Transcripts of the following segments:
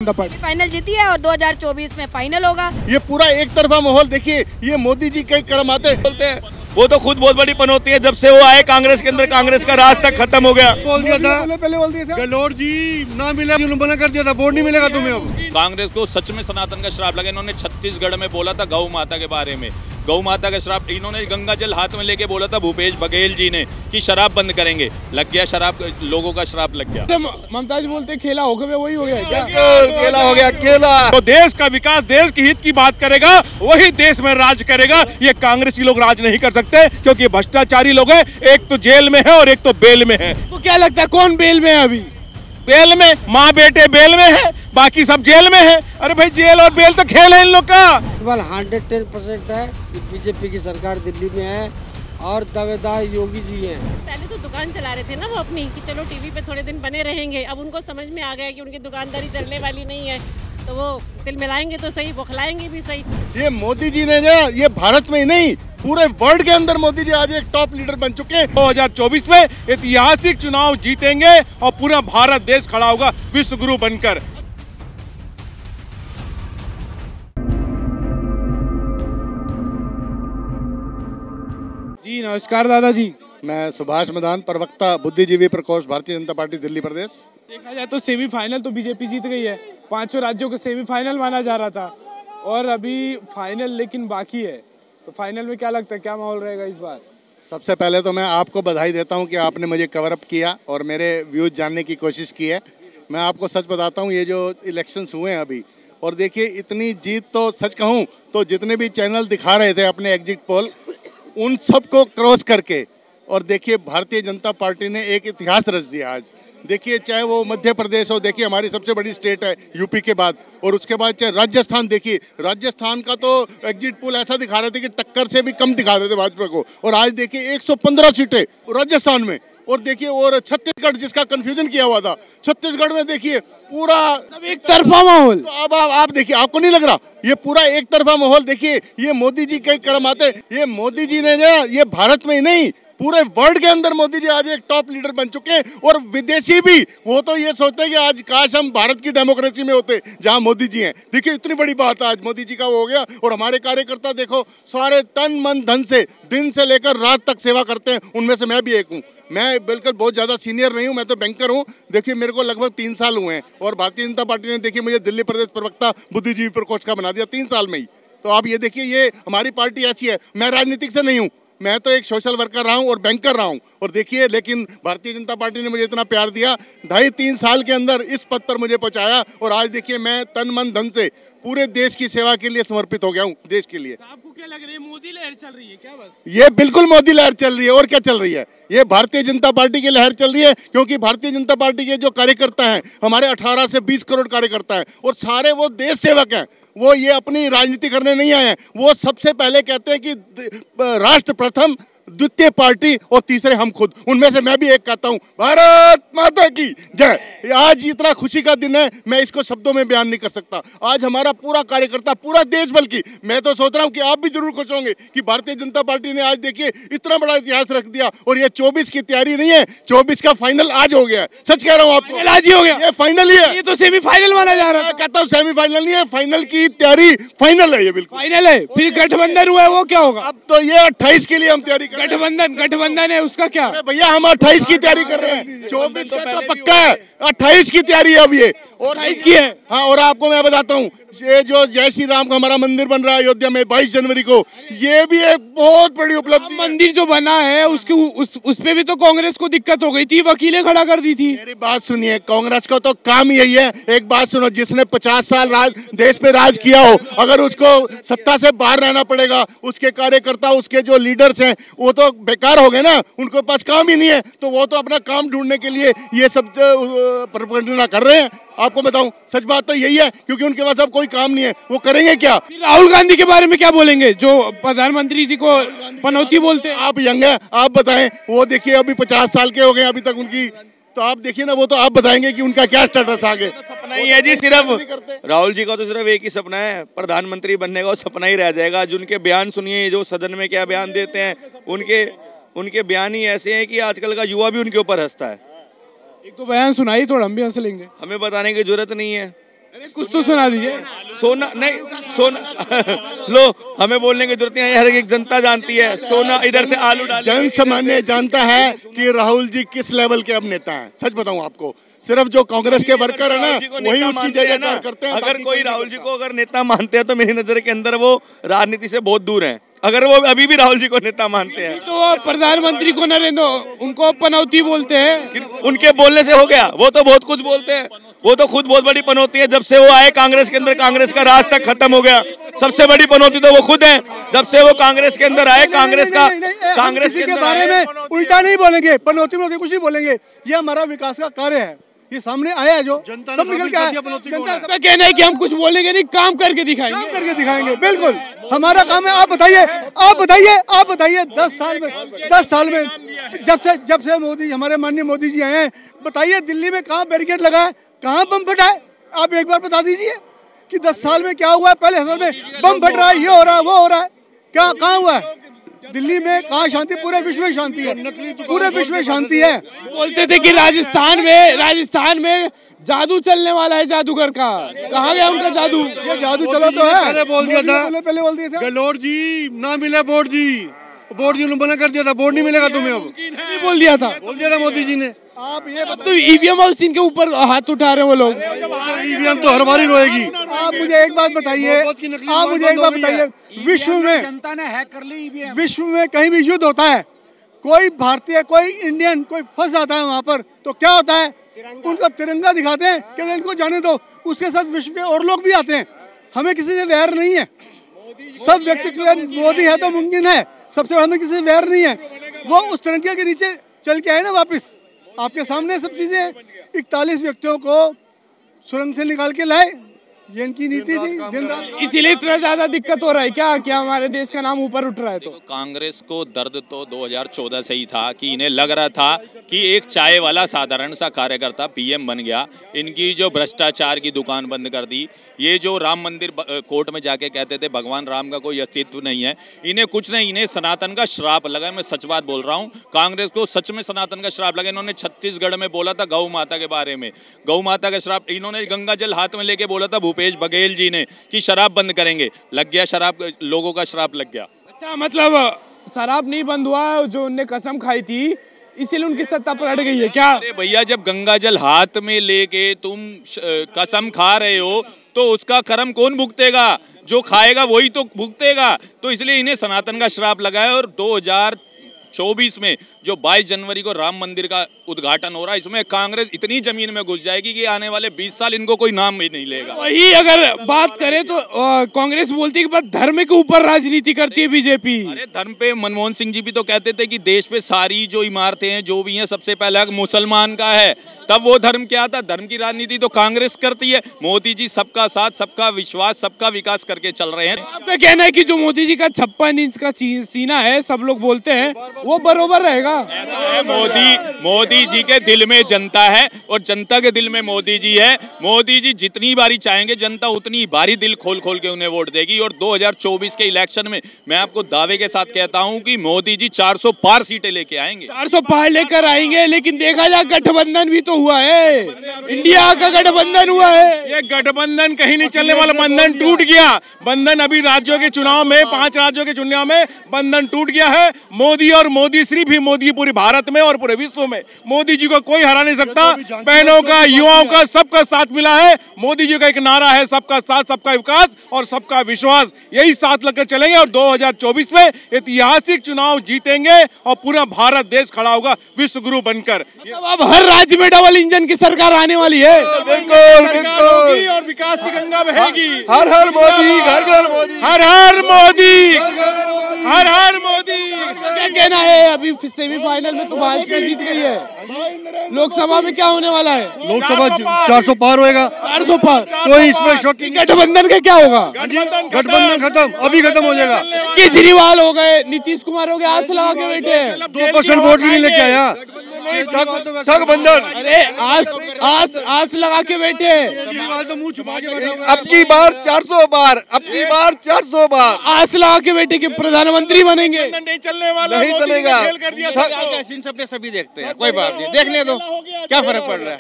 Party final जीती है और 2024 में फाइनल होगा। ये पूरा एक तरफा माहौल देखिए, ये मोदी जी कई कर्म आते बोलते हैं, वो तो खुद बहुत बड़ी पनौती है। जब से वो आए कांग्रेस के अंदर, कांग्रेस का राज तक खत्म हो गया। बोल दिया था, पहले बोल दिया था गहलोत जी ना मिला, मना कर दिया था, वोट नहीं मिलेगा तुम्हें। अब कांग्रेस को सच में सनातन का श्राप लगा। इन्होंने छत्तीसगढ़ में बोला था गौ माता के बारे में, गौ माता का श्राप। इन्होंने गंगा जल हाथ में लेके बोला था भूपेश बघेल जी ने कि शराब बंद करेंगे, लग गया शराब, लोगों का श्राप लग गया। ममता जी बोलते खेला हो गया, वही हो गया क्या? केला हो गया, केला। तो देश का विकास, देश के हित की बात करेगा वही देश में राज करेगा। ये कांग्रेसी लोग राज नहीं कर सकते क्योंकि भ्रष्टाचारी लोग हैं। एक तो जेल में है और एक तो बेल में है। तो क्या लगता है कौन बेल में है अभी? बेल में माँ बेटे बेल में है, बाकी सब जेल में है। अरे भाई जेल और बेल तो खेल है इन लोग का। 110% है कि बीजेपी की सरकार दिल्ली में है और दावेदार योगी जी हैं। पहले तो दुकान चला रहे थे ना वो अपनी कि चलो टीवी पे थोड़े दिन बने रहेंगे। अब उनको समझ में आ गया कि उनकी दुकानदारी चलने वाली नहीं है, तो वो तिल मिलाएंगे तो सही, बौखलाएंगे भी सही। ये मोदी जी ने ना, ये भारत में ही नहीं पूरे वर्ल्ड के अंदर मोदी जी आज एक टॉप लीडर बन चुके हैं। 2024 में ऐतिहासिक चुनाव जीतेंगे और पूरा भारत देश खड़ा होगा विश्व गुरु बनकर। जी नमस्कार दादाजी। मैं सुभाष मदान, प्रवक्ता बुद्धिजीवी प्रकोष्ठ, भारतीय जनता पार्टी दिल्ली प्रदेश। देखा जाए तो सेमीफाइनल तो बीजेपी जीत गई है। 500 राज्यों को सेमीफाइनल माना जा रहा था और अभी फाइनल लेकिन बाकी है। तो फाइनल में क्या लगता है, क्या माहौल रहेगा इस बार? सबसे पहले तो मैं आपको बधाई देता हूं कि आपने मुझे कवर अप किया और मेरे व्यूज जानने की कोशिश की है। मैं आपको सच बताता हूं, ये जो इलेक्शंस हुए हैं अभी, और देखिए इतनी जीत तो सच कहूं तो जितने भी चैनल दिखा रहे थे अपने एग्जिट पोल, उन सबको क्रॉस करके, और देखिए भारतीय जनता पार्टी ने एक इतिहास रच दिया आज। देखिए चाहे वो मध्य प्रदेश हो, देखिए हमारी सबसे बड़ी स्टेट है यूपी के बाद, और उसके बाद चाहे राजस्थान, देखिए राजस्थान का तो एग्जिट पोल ऐसा दिखा रहे थे कि टक्कर से भी कम दिखा रहे थे भाजपा को, और आज देखिए 115 सीटें राजस्थान में। और देखिए और छत्तीसगढ़ जिसका कंफ्यूजन किया हुआ था, छत्तीसगढ़ में देखिए पूरा एक तरफा माहौल। तो अब आप देखिए, आपको नहीं लग रहा ये पूरा एक तरफा माहौल? देखिए ये मोदी जी कई कर्म आते। ये मोदी जी ने ना, ये भारत में ही नहीं पूरे वर्ल्ड के अंदर मोदी जी आज एक टॉप लीडर बन चुके हैं। और विदेशी भी वो तो ये सोचते हैं कि आज काश हम भारत की डेमोक्रेसी में होते जहां मोदी जी हैं। देखिए इतनी बड़ी बात है आज मोदी जी का वो हो गया। और हमारे कार्यकर्ता देखो सारे तन मन धन से दिन से लेकर रात तक सेवा करते हैं, उनमें से मैं भी एक हूँ। मैं बिल्कुल बहुत ज़्यादा सीनियर नहीं हूँ, मैं तो बैंकर हूँ। देखिए मेरे को लगभग 3 साल हुए हैं और भारतीय जनता पार्टी ने देखिए मुझे दिल्ली प्रदेश प्रवक्ता बुद्धिजीवी प्रकोष्ठ का बना दिया 3 साल में ही। तो आप ये देखिए, ये हमारी पार्टी ऐसी है। मैं राजनीतिक से नहीं हूँ, मैं तो एक सोशल वर्कर रहा हूँ और बैंकर रहा हूँ। और देखिए लेकिन भारतीय जनता पार्टी ने मुझे इतना प्यार दिया, 2.5-3 साल के अंदर इस पद पर मुझे पहुँचाया। और आज देखिए मैं तन मन धन से पूरे देश की सेवा के लिए समर्पित हो गया हूँ, देश के लिए। तो आपको क्या लग रहा है, मोदी लहर चल रही है क्या? बस ये बिल्कुल मोदी लहर चल रही है, और क्या चल रही है? ये भारतीय जनता पार्टी की लहर चल रही है, क्योंकि भारतीय जनता पार्टी के जो कार्यकर्ता हैं, हमारे 18 से 20 करोड़ कार्यकर्ता हैं और सारे वो देश सेवक हैं। वो ये अपनी राजनीति करने नहीं आए हैं। वो सबसे पहले कहते हैं कि राष्ट्र प्रथम, द्वितीय पार्टी और तीसरे हम खुद। उनमें से मैं भी एक कहता हूं, भारत माता की जय। आज इतना खुशी का दिन है, मैं इसको शब्दों में बयान नहीं कर सकता। आज हमारा पूरा कार्यकर्ता, पूरा देश, बल्कि मैं तो सोच रहा हूं कि आप भी जरूर खुश होंगे कि भारतीय जनता पार्टी ने आज देखिए इतना बड़ा इतिहास रख दिया। और ये 24 की तैयारी नहीं है, 24 का फाइनल आज हो गया है। सच कह रहा हूँ आपको, आज ही हो गया। ये फाइनल ही है। ये तो सेमीफाइनल माना जा रहा है। कहता हूँ सेमीफाइनल नहीं है, फाइनल की तैयारी फाइनल है, ये बिल्कुल फाइनल है। फिर गठबंधन हुआ है, वो क्या होगा? अब तो ये 28 के लिए हम तैयारी कर रहे हैं। गठबंधन है, उसका क्या? अरे भैया हम 28 की तैयारी कर रहे हैं, 24 का तो पक्का है, 28 की तैयारी है अब ये। और 28 की है। हाँ, और आपको मैं बताता हूँ, ये जो जय श्री राम का हमारा मंदिर बन रहा है अयोध्या में 22 जनवरी को, ये भी एक बहुत बड़ी उपलब्धि है। मंदिर जो बना है उसके उस पे भी तो कांग्रेस को दिक्कत हो गई थी, वकीलें खड़ा कर दी थी। मेरी बात सुनिए, कांग्रेस का तो काम यही है। एक बात सुनो, जिसने 50 साल देश पे राज किया हो, अगर उसको सत्ता से बाहर रहना पड़ेगा, उसके कार्यकर्ता, उसके जो लीडर्स हैं वो तो बेकार हो गए ना, उनके पास काम ही नहीं है, तो वो तो अपना काम ढूंढने के लिए ये सब प्रबंधन कर रहे हैं। आपको बताऊं, सच बात तो यही है, क्योंकि उनके पास अब कोई काम नहीं है, वो करेंगे क्या? राहुल गांधी के बारे में क्या बोलेंगे, जो प्रधानमंत्री जी को पनौती बोलते हैं? आप यंग हैं, आप बताएं। वो देखिए अभी 50 साल के हो गए अभी तक उनकी, तो आप देखिए ना, वो तो आप बताएंगे कि उनका क्या स्टेटस आगे। सपना ही है जी सिर्फ, राहुल जी का तो सिर्फ एक ही सपना है, प्रधानमंत्री बनने का। वो सपना ही रह जाएगा। आज उनके बयान सुनिए, जो सदन में क्या बयान देते हैं, उनके बयान ही ऐसे हैं कि आजकल का युवा भी उनके ऊपर हंसता है। एक तो बयान सुनाई, थोड़ा हम भी हंस लेंगे। हमें बताने की जरूरत नहीं है। अरे कुछ तो सुना दीजिए। सोना नहीं, सोना लो, हमें बोलने की जरूरत नहीं है, हर एक जनता जानती है। सोना इधर से आलू डाल, जन सामान्य जानता है कि राहुल जी किस लेवल के अब नेता हैं। सच बताऊं आपको, सिर्फ जो कांग्रेस के वर्कर है ना वही उसकी जयकार करते हैं। अगर कोई राहुल जी को अगर नेता मानते हैं तो मेरी नजर के अंदर वो राजनीति से बहुत दूर हैं। अगर वो अभी भी राहुल जी को नेता मानते हैं तो वो प्रधानमंत्री को नरेंद्र उनको पनौती बोलते हैं। उनके बोलने से हो गया? वो तो बहुत कुछ बोलते हैं, वो तो खुद बहुत बड़ी पनौती है। जब से वो आए कांग्रेस के अंदर, कांग्रेस का राज तक खत्म हो गया। सबसे बड़ी पनौती तो वो खुद है। जब से वो कांग्रेस के अंदर आए, कांग्रेस के बारे में उल्टा नहीं बोलेंगे, पनौती में कुछ नहीं बोलेंगे। ये हमारा विकास का कार्य है, ये सामने आया है, जो सब निकल के आया। जनता का कहना है कि हम कुछ बोलेंगे नहीं, काम करके दिखाएंगे। काम करके दिखाएंगे, बिल्कुल हमारा काम है। आप बताइए 10 साल में जब से मोदी, हमारे माननीय मोदी जी आए हैं, बताइए दिल्ली में कहाँ बैरिकेड लगा है, कहाँ बम फटा है? आप एक बार बता दीजिए कि 10 साल में क्या हुआ है। पहले साल में बम फट रहा है, ये हो रहा है, वो हो रहा है, क्या कहाँ हुआ है? दिल्ली में कहाँ शांति? पूरे विश्व में शांति है, पूरे विश्व में शांति है। बोलते थे कि राजस्थान में जादू चलने वाला है, जादूगर का। कहाँ गया उनका जादू? ये जादू चला तो है, पहले बोल दिया था, पहले बोल दिया था गहलोत जी ना मिले बोर्ड जी ने मना कर दिया था, बोर्ड नहीं मिलेगा तुम्हें। अब बोल दिया था मोदी जी ने। आप ये तो ईवीएम मशीन के ऊपर हाथ उठा रहे हैं वो लोग। ईवीएम तो हर बार ही रोएगी। आप मुझे एक बात बताइए, विश्व में जनता ने हैक कर ली ईवीएम। विश्व में कहीं भी युद्ध होता है, कोई भारतीय, कोई इंडियन, कोई फंस जाता है वहाँ पर, तो क्या होता है? उनका तिरंगा दिखाते हैं कि इनको जाने दो। उसके साथ विश्व के और लोग भी आते हैं। हमें किसी से वैर नहीं है, सब व्यक्ति मोदी है तो मुमकिन है, सबसे बड़ा हमें किसी से वैर नहीं है। वो उस तिरंगे के नीचे चल के आए ना वापस, आपके सामने सब चीजें। 41 व्यक्तियों को सुरंग से निकाल के लाए, ये इनकी नीति थी दिन रात। इसीलिए इतना ज्यादा दिक्कत हो रहा है क्या हमारे देश का नाम ऊपर उठ रहा है? तो कांग्रेस को दर्द तो 2014 से ही था कि इन्हें लग रहा था कि एक चाय वाला साधारण सा कार्यकर्ता पीएम बन गया। इनकी जो भ्रष्टाचार की दुकान बंद कर दी, ये जो राम मंदिर कोर्ट में जाके कहते थे भगवान राम का कोई अस्तित्व नहीं है, इन्हें कुछ नहीं, इन्हें सनातन का श्राप लगा। मैं सच बात बोल रहा हूँ, कांग्रेस को सच में सनातन का श्राप लगा। इन्होंने छत्तीसगढ़ में बोला था गौ माता के बारे में, गौ माता का श्राप। इन्होंने गंगा जल हाथ में लेके बोला था भूपेश बघेल जी ने कि शराब बंद करेंगे, लग गया शराब, लोगों का श्राप लग गया। अच्छा, मतलब शराब नहीं बंद हुआ, जो उनने कसम खाई थी इसीलिए उनकी सत्ता पलट गई है क्या? अरे भैया, जब गंगा जल हाथ में लेके तुम कसम खा रहे हो तो उसका कर्म कौन भुगतेगा? जो खाएगा वही तो भुगतेगा। तो इसलिए इन्हें सनातन का श्राप लगा है। और 2024 में जो 22 जनवरी को राम मंदिर का उद्घाटन हो रहा है, इसमें कांग्रेस इतनी जमीन में घुस जाएगी कि आने वाले 20 साल इनको कोई नाम भी नहीं लेगा। वही अगर बात करें तो कांग्रेस बोलती है कि धर्म के ऊपर राजनीति करती है बीजेपी। अरे धर्म पे मनमोहन सिंह जी भी तो कहते थे कि देश पे सारी जो इमारतें हैं, जो भी हैं, सबसे पहला मुसलमान का है। तब वो धर्म क्या था? धर्म की राजनीति तो कांग्रेस करती है। मोदी जी सबका साथ, सबका विश्वास, सबका विकास करके चल रहे हैं। आपका कहना है कि जो मोदी जी का 56 इंच का सीना है, सब लोग बोलते हैं, वो बरोबर रहेगा? ऐसा है, मोदी जी के दिल में जनता है और जनता के दिल में मोदी जी है। मोदी जी जितनी बारी चाहेंगे जनता उतनी बारी दिल खोल खोल के उन्हें वोट देगी। और 2024 के इलेक्शन में मैं आपको दावे के साथ कहता हूं कि मोदी जी 400 पार सीटें लेके आएंगे। 400 पार लेकर आएंगे, लेकिन देखा जाए गठबंधन भी तो हुआ है, इंडिया का गठबंधन हुआ है। ये गठबंधन कहीं नहीं चलने वाला, बंधन टूट गया। बंधन अभी राज्यों के चुनाव में, 5 राज्यों के चुनाव में बंधन टूट गया है। मोदी और मोदी, सिर्फ ही मोदी पूरे भारत में और पूरे विश्व में, मोदी जी को कोई हरा नहीं सकता। बहनों का, युवाओं का, सबका साथ मिला है। मोदी जी का एक नारा है, सबका साथ, सबका विकास और सबका विश्वास। यही साथ लेकर चलेंगे और 2024 में ऐतिहासिक चुनाव जीतेंगे और पूरा भारत देश खड़ा होगा विश्व गुरु बनकर। अब हर राज्य में डबल इंजन की सरकार आने वाली है। बिल्कुल बिल्कुल, और विकास की गंगा बहेगी। हर हर मोदी, घर घर मोदी, हर हर मोदी, हर हर मोदी। क्या कहना है? अभी सेमीफाइनल में तो भाजपा जीत गई है, लोकसभा में क्या होने वाला है? लोकसभा 400 पार होएगा। 400 पार, कोई इसमें शौकीन। गठबंधन का क्या होगा? गठबंधन खत्म, अभी खत्म हो जाएगा। केजरीवाल हो गए, नीतीश कुमार हो गए, आस लगा के बैठे हैं। 2% वोट भी नहीं लेके आया। ठगबंधन। अरे आस लगा के बैठे, तो मुंह छुपा के बैठे। अब की बार 400 बार, अब की बार 400 बार आस लगा के बैठे कि प्रधानमंत्री बनेंगे। नहीं चलने वाला, नहीं चलेगा। सबने सभी देखते हैं, कोई बात नहीं, देखने दो, क्या फर्क पड़ रहा है।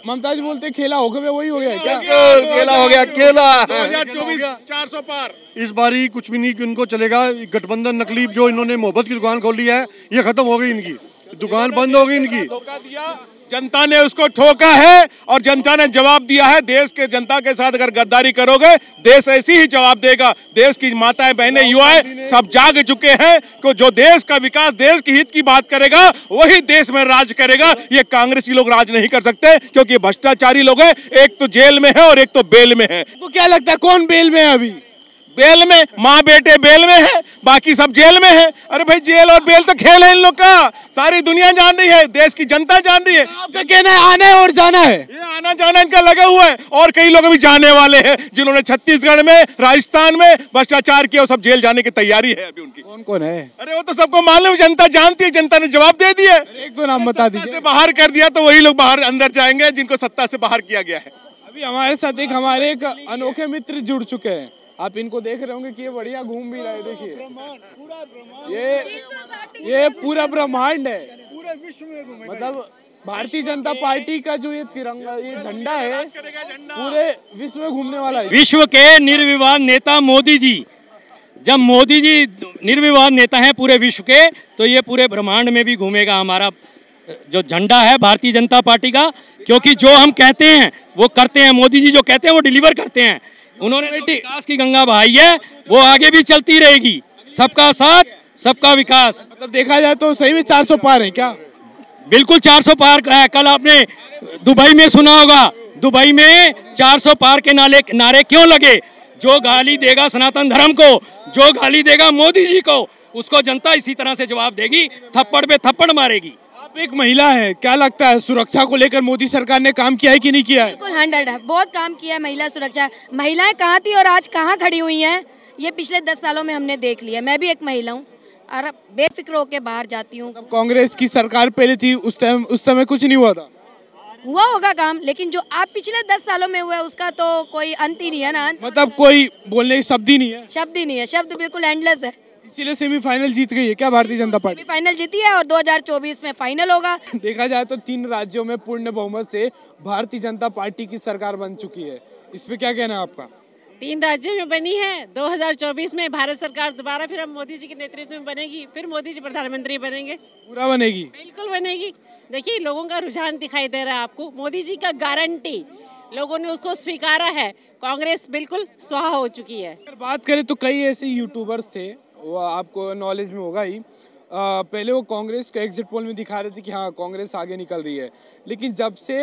ममता जी बोलते खेला हो गया, वही हो गया क्या? केला हो गया, केला। 2024 400 पार। इस बारी कुछ भी नहीं कि उनको चलेगा। गठबंधन नकली जो इन्होंने मोहब्बत की दुकान खोली है, ये खत्म हो गई, इनकी दुकान बंद हो गई इनकी। धोखा दिया, जनता ने उसको ठोका है और जनता ने जवाब दिया है। देश के जनता के साथ अगर गद्दारी करोगे, देश ऐसी ही जवाब देगा। देश की माताएं, बहनें, युवाएं सब जाग चुके हैं कि जो देश का विकास, देश की हित की बात करेगा, वही देश में राज करेगा। ये कांग्रेसी लोग राज नहीं कर सकते, क्योंकि भ्रष्टाचारी लोग हैं। एक तो जेल में है और एक तो बेल में है। तो क्या लगता है कौन बेल में है अभी? बेल में माँ बेटे बेल में है, बाकी सब जेल में है। अरे भाई, जेल और बेल तो खेल है इन लोग का, सारी दुनिया जान रही है, देश की जनता जान रही है। आपका कहना है आना है और जाना है? ये आना जाना इनका लगा हुआ है, और कई लोग अभी जाने वाले हैं, जिन्होंने छत्तीसगढ़ में, राजस्थान में भ्रष्टाचार किया, वो सब जेल जाने की तैयारी है अभी उनकी। कौन कौन है? अरे वो तो सबको मालूम, जनता जानती है, जनता ने जवाब दे दिया। एक दो नाम बता दीजिए। से बाहर कर दिया तो वही लोग बाहर अंदर जाएंगे जिनको सत्ता से बाहर किया गया है। अभी हमारे साथ हमारे एक अनोखे मित्र जुड़ चुके हैं। आप इनको देख रहे होंगे कि ये बढ़िया घूम भी रहे हैं। देखिए, ये पूरा ब्रह्मांड है, पूरे विश्व में घूमे। मतलब भारतीय जनता पार्टी का जो ये तिरंगा, ये झंडा है, पूरे विश्व में घूमने वाला है। विश्व के निर्विवाद नेता मोदी जी, जब मोदी जी निर्विवाद नेता हैं पूरे विश्व के, तो ये पूरे ब्रह्मांड में भी घूमेगा हमारा जो झंडा है भारतीय जनता पार्टी का। क्योंकि जो हम कहते हैं वो करते हैं, मोदी जी जो कहते हैं वो डिलीवर करते हैं। उन्होंने विकास की गंगा बहाई है, वो आगे भी चलती रहेगी। सबका साथ, सबका विकास। मतलब देखा जाए तो सही में 400 पार है क्या? बिल्कुल 400 पार है। कल आपने दुबई में सुना होगा, दुबई में 400 पार के नारे क्यों लगे? जो गाली देगा सनातन धर्म को, जो गाली देगा मोदी जी को, उसको जनता इसी तरह से जवाब देगी, थप्पड़ पे थप्पड़ मारेगी। आप एक महिला है, क्या लगता है सुरक्षा को लेकर मोदी सरकार ने काम किया है कि नहीं किया है? बिल्कुल 100 है, बहुत काम किया है महिला सुरक्षा। महिलाएं कहाँ थी और आज कहाँ खड़ी हुई हैं, ये पिछले 10 सालों में हमने देख लिया। मैं भी एक महिला हूँ और बेफिक्र होकर बाहर जाती हूँ। कांग्रेस की सरकार पहले थी, उस समय कुछ नहीं हुआ था। हुआ होगा काम, लेकिन जो आप पिछले 10 सालों में हुआ है उसका तो कोई अंत ही नहीं है ना। मतलब कोई बोलने की शब्द ही नहीं है। शब्द ही नहीं है, शब्द बिल्कुल एंडलेस है। इसीलिए सेमीफाइनल जीत गई है क्या भारतीय जनता पार्टी? फाइनल जीती है और 2024 में फाइनल होगा। देखा जाए तो 3 राज्यों में पूर्ण बहुमत से भारतीय जनता पार्टी की सरकार बन चुकी है। इस पे क्या कहना है आपका? 3 राज्यों में बनी है। 2024 में भारत सरकार दोबारा फिर हम मोदी जी के नेतृत्व में बनेगी, फिर मोदी जी प्रधानमंत्री बनेंगे। पूरा बनेगी? बिल्कुल बनेगी। देखिए, लोगों का रुझान दिखाई दे रहा है आपको, मोदी जी का गारंटी, लोगों ने उसको स्वीकारा है। कांग्रेस बिल्कुल स्वाहा हो चुकी है। अगर बात करें तो कई ऐसे यूट्यूबर्स थे, वो आपको नॉलेज में होगा ही, पहले वो कांग्रेस के एग्जिट पोल में दिखा रहे थे कि हाँ कांग्रेस आगे निकल रही है, लेकिन जब से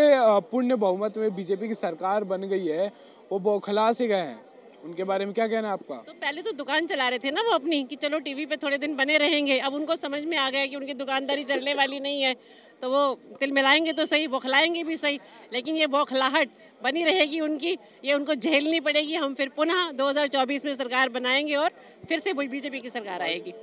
पूर्ण बहुमत में बीजेपी की सरकार बन गई है, वो बौखला से गए हैं। उनके बारे में क्या कहना है आपका? तो पहले तो दुकान चला रहे थे ना वो अपनी, कि चलो टीवी पे थोड़े दिन बने रहेंगे। अब उनको समझ में आ गया कि उनकी दुकानदारी चलने वाली नहीं है, तो वो तिल मिलाएंगे तो सही, बौखलाएंगे भी सही, लेकिन ये बौखलाहट बनी रहेगी उनकी, ये उनको झेलनी पड़ेगी। हम फिर पुनः 2024 में सरकार बनाएंगे और फिर से वही बीजेपी की सरकार आएगी।